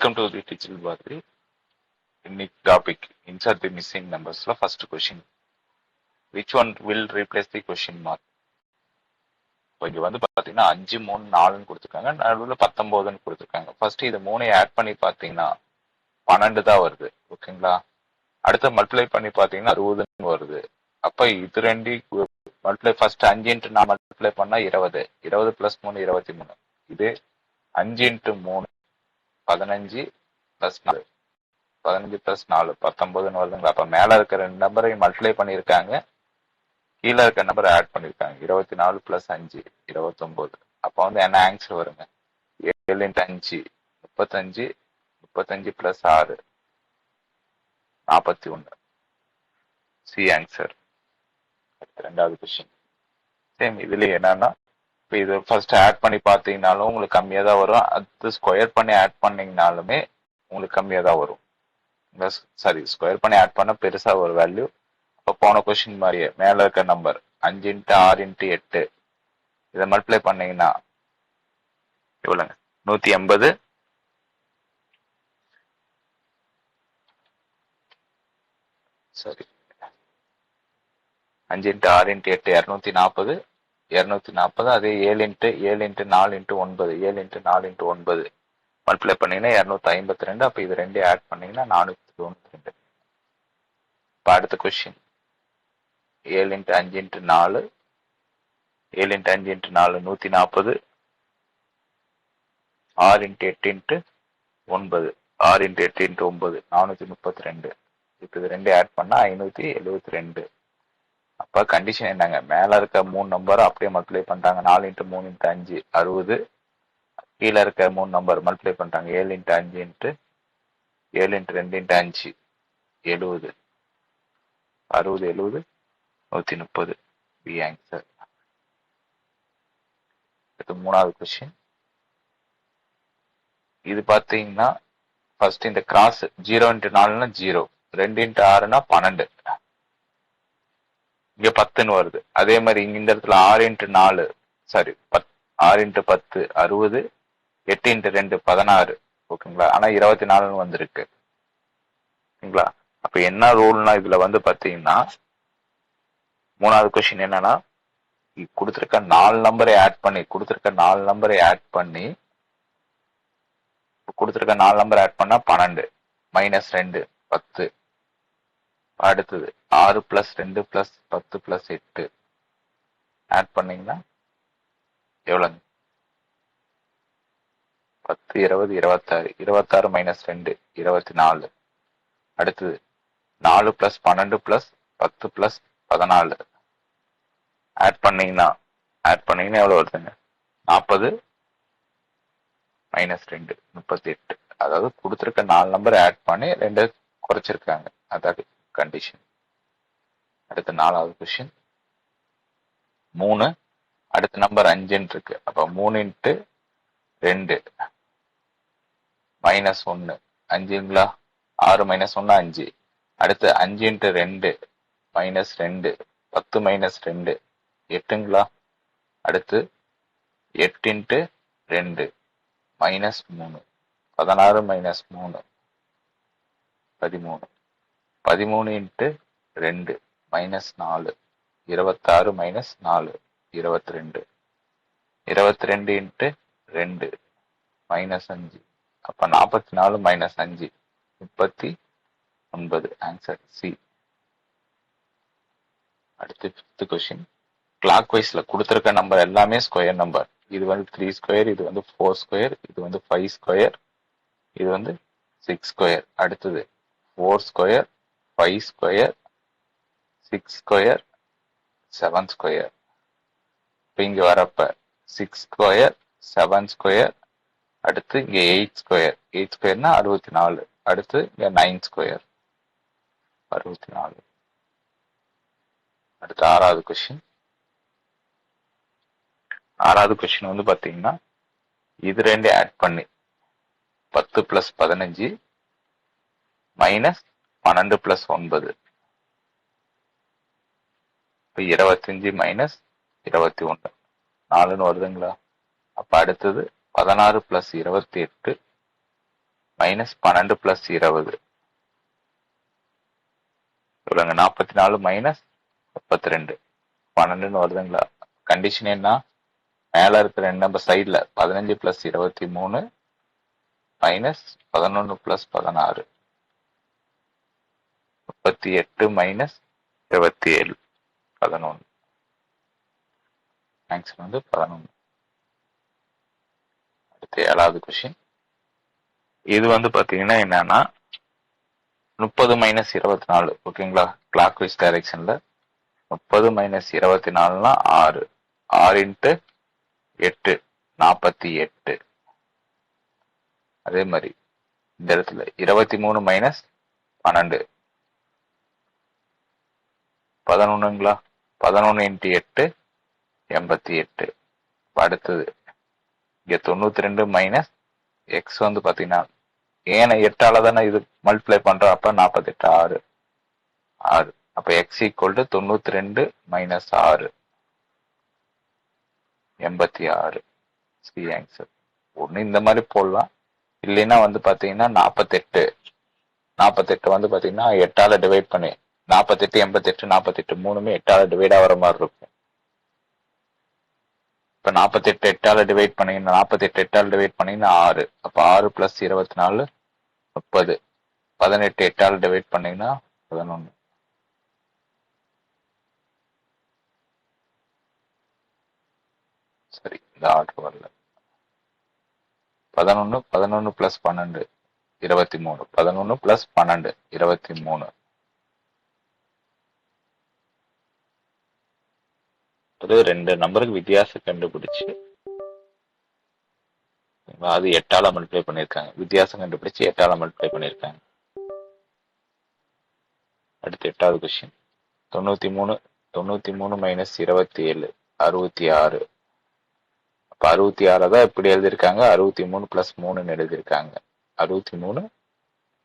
Welcome to the Teachable Bharati. இன்னைக்கு topic insert the missing numbersல first question. Which one will replace the question mark? இப்போ இங்க வந்து பாத்தீங்கன்னா 5 3 4ன்னு கொடுத்துருக்காங்க, நடுவில் 19ன்னு கொடுத்துருக்காங்க. ஃபர்ஸ்ட் இது 3 ஆட் பண்ணி பாத்தீங்கன்னா 12 தான் வருது. ஓகேங்களா? அடுத்து மல்டிப்ளை பண்ணி பாத்தீங்கன்னா 60ன்னு வருது. அப்ப இது ரெண்டு மல்டிப்ளை ஃபர்ஸ்ட் 5 × 4 மல்டிப்ளை பண்ணா 20, 20 + 3 23. இது 5 × 3 15 + 4 15 + 4 19ன்னு வருதுங்களா? அப்ப மேல இருக்கிற ரெண்டு நம்பரையும் மல்டிப்ளை பண்ணியிருக்காங்க, கீழே இருக்க நம்பர் ஆட் பண்ணிருக்காங்க. 24 + 5 29. அப்ப வந்து என்ன ஆன்சர் வருங்க? 7 × 5 35, 35 + 6 41. C answer. ரெண்டாவது கொஸ்டின் சேம். இதுல என்னன்னா, இப்போ இது ஃபர்ஸ்ட் ஆட் பண்ணி பார்த்தீங்கனாலும் உங்களுக்கு கம்மியாக தான் வரும். அது ஸ்கொயர் பண்ணி ஆட் பண்ணீங்கனாலுமே உங்களுக்கு கம்மியாக தான் வரும். சாரி, ஸ்கொயர் பண்ணி ஆட் பண்ண பெருசா ஒரு வேல்யூ. இப்போ போன கொஸ்டின் மாதிரியே மேல இருக்க நம்பர் 5 × 6 × 8 இதை மல்டிப்ளை பண்ணீங்கன்னா எவ்வளோங்க? 180. சரி, 5 × 6 × 8 240. 240. அதே 7 × 7 × 4 × 9 7 × 4 × 9 மல்டிப்ளை பண்ணீங்கன்னா 252. அப்ப இது ரெண்டு ஆட் பண்ணீங்கன்னா 492. இப்போ அடுத்த கொஸ்டின் 7 × 5 × 4 7 × 5 × 4 140. 6 × 8 × 9 6 × 8 × 9 432. இப்போ இது ரெண்டு ஆட் பண்ணா 572. அப்ப கண்டிஷன் என்னங்க? மேல இருக்க 3 நம்பரும் அப்படியே மல்டிப்ளை பண்றாங்க. 4 × 3 × 5 60. கீழே இருக்க 3 நம்பர் மல்டிப்ளை பண்றாங்க. 7 × 5 × 7 × 2 × 5 70. 60 70 130. B answer. இது மூணாவது கொஸ்டின். இது பாத்தீங்கன்னா ஃபர்ஸ்ட் இந்த கிராஸ் 0 × 4னா 0, 2 × 6னா 12, இங்க 10ன்னு வருது. அதே மாதிரி இங்க இந்த இடத்துல 6 × 4 சாரி 6 × 10 60, 8 × 2 16. ஓகேங்களா? ஆனா 24ன்னு வந்திருக்கு. ஓகேங்களா? அப்ப என்ன ரூல்னா இதுல வந்து பாத்தீங்கன்னா, மூணாவது கொஸ்டின் என்னன்னா, கொடுத்துருக்க 4 நம்பரை ஆட் பண்ணி கொடுத்துருக்க 4 நம்பரை ஆட் பண்ணி கொடுத்துருக்க 4 நம்பர் ஆட் பண்ணா 12 -2 10. அடுத்தது 6 + 2 + 10 + 8 ஆட் பண்ணீங்கன்னா எவ்வளவு? 10 20 26 26 -2 24. அடுத்தது 4 + 12 + 10 + 14 ஆட் பண்ணீங்கன்னா எவ்வளவு வருதுங்க? 40 -2 38. அதாவது கொடுத்துருக்க 4 நம்பர் ஆட் பண்ணி 2 குறைச்சிருக்காங்க. அதாவது கண்டிஷன். அடுத்த நாலாவது கொஸ்டின் 3. அடுத்த நம்பர் 5ன்னு இருக்கு. அப்ப 3 × 2 -1 5ங்களா? 6 -1 5. அடுத்து 5 × 2 -2 10 -2 8ங்களா? அடுத்து 8 × 2 -3 16 -3 13 13 × 2 -4 26 -4 22 22 × 2 -5. அப்ப 44 -5 39. Answer C. அடுத்து 5th கொஸ்டின். கிளாக் வைஸ்ல கொடுத்துருக்க நம்பர் எல்லாமே ஸ்கொயர் நம்பர். இது வந்து 3 ஸ்கொயர், இது வந்து 4 ஸ்கொயர், இது வந்து 5 ஸ்கொயர், இது வந்து 6 ஸ்கொயர். அடுத்தது 4 ஸ்கொயர் 5 ஸ்கொயர் 6 ஸ்கொயர் 7 ஸ்கொயர். இப்போ இங்க வரப்ப 6 ஸ்கொயர் 7 ஸ்கொயர், அடுத்து இங்க 8 ஸ்கொயர் 8 ஸ்கொயர்னா 64. அடுத்து இங்க 9 ஸ்கொயர் 64. அடுத்து ஆறாவது கொஸ்டின். ஆறாவது கொஸ்டின் வந்து பாத்தீங்கன்னா, இது ரெண்டு ஆட் பண்ணி 10 + 15 -12 + 9 இப்போ 25 - 21 4ன்னு வருதுங்களா? அப்ப அடுத்தது 16 + 28 மைனஸ் 12 பிளஸ் 20 சொல்லுங்க. 44 மைனஸ் 32 12ன்னு வருதுங்களா? கண்டிஷன் என்ன? மேல இருக்கிற நம்பர் சைட்ல 15 plus 23 minus 11 plus 16 38 minus 27 11. Answer வந்து 11. அடுத்து 7வது கொஸ்டின். இது வந்து பாத்தீங்கன்னா என்னன்னா 30 மைனஸ் 24 ஓகேங்களா? கிளாக் வைஸ் டைரக்ஷன்ல 30 மைனஸ் 24னா 6 6 இன்ட்டு 8 48. அதே மாதிரி இந்த இடத்துல 23 மைனஸ் 12 11ங்களா? 11 இன்ட்டு 8 88. அடுத்தது இங்க 92 மைனஸ் எக்ஸ் வந்து பாத்தீங்கன்னா ஏன்னா 8ஆல தானே இது மல்டிப்ளை பண்றோம். அப்ப 48 6 6. அப்ப X equal to 92 minus 6 86. C answer. ஒண்ணு இந்த மாதிரி போடலாம், இல்லைன்னா வந்து பாத்தீங்கன்னா 48 வந்து பாத்தீங்கன்னா 8ஆல டிவைட் பண்ணி 48 88 48 மூணுமே 8ஆல டிவைட் ஆகிற மாதிரி இருக்கும். இப்ப 48 8ஆல டிவைட் பண்ணீங்கன்னா 48 8ஆல டிவைட் பண்ணீங்கன்னா 6. அப்ப 6 பிளஸ் 24 30. 18 8ஆல டிவைட் பண்ணீங்கன்னா 11. சரி, இந்த ஆர்டர் வரல. 11 பிளஸ் 12 23. 11 பிளஸ் 12 23. அது 2 நம்பருக்கு வித்தியாசம் கண்டுபிடிச்சு அது 8ஆல மல்டிப்ளை பண்ணிருக்காங்க. வித்தியாசம் கண்டுபிடிச்சு 8ஆல மல்டிப்ளை பண்ணிருக்காங்க. அடுத்து 8வது கொஸ்டின். 93 மைனஸ் 27 66. அப்ப 66 தான் இப்படி எழுதியிருக்காங்க. 63 பிளஸ் 3 எழுதியிருக்காங்க. 63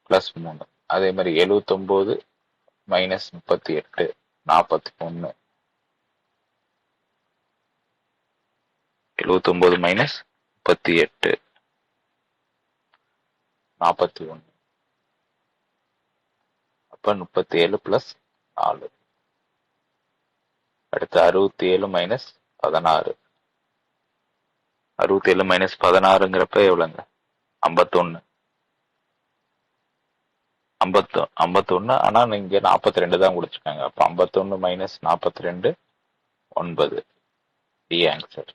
பிளஸ் 3. அதே மாதிரி 79 மைனஸ் 38 41. 79 மைனஸ் 38 41. அப்ப 37 பிளஸ் 4. அடுத்து 67 மைனஸ் 16. 67 மைனஸ் 16ங்கிறப்ப எவ்வளவுங்க? 51. 51. ஆனா இங்க 42 தான் கொடுத்துருக்காங்க. அப்ப 51 மைனஸ் 42 9. D answer.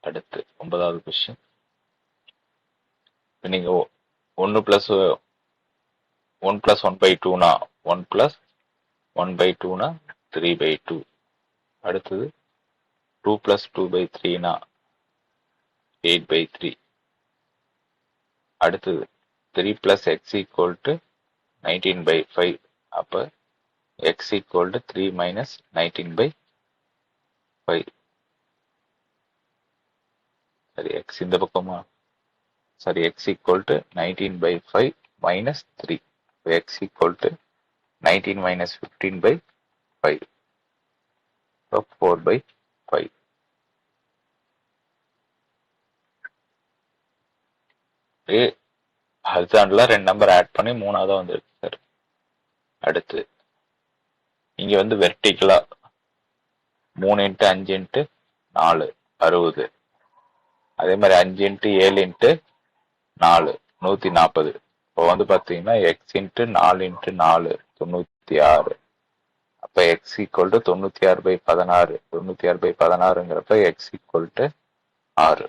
அடுத்து 9வது கொஸ்டின். நீங்க 1 பிளஸ் 1/2னா 1 பிளஸ் 1/2னா 3/2. அடுத்தது 2 பிளஸ் 2/3னா 8/3. அடுத்தது 3 பிளஸ் எக்ஸ் ஈக்குவல் டு 19/5. அப்ப எக்ஸ் ஈக்குவல் டு 3 மைனஸ் 19/5. சரி, எக்ஸ் இந்த பக்கமா? சரி, x equal to 19/5 minus 3. X equal to 19 minus 15/5. 4/5. ஹரிசாண்டலா 2 நம்பர் ஆட் பண்ணி 3ஆவதா வந்துருக்கு சார். அடுத்து இங்க வந்து வெர்டிகலா 3 இன்ட்டு 5 இன்ட்டு 4 60. அதே மாதிரி 5 இன்ட்டு 7 இன்ட்டு 4 140. இப்போ வந்து பாத்தீங்கன்னா எக்ஸ் இன்ட்டு 4 இன்ட்டு 4 96. அப்ப எக்ஸ் ஈக்குவல் டு 96/16. 96/16ங்கிறப்ப எக்ஸ் ஈக்குவல் டு 6.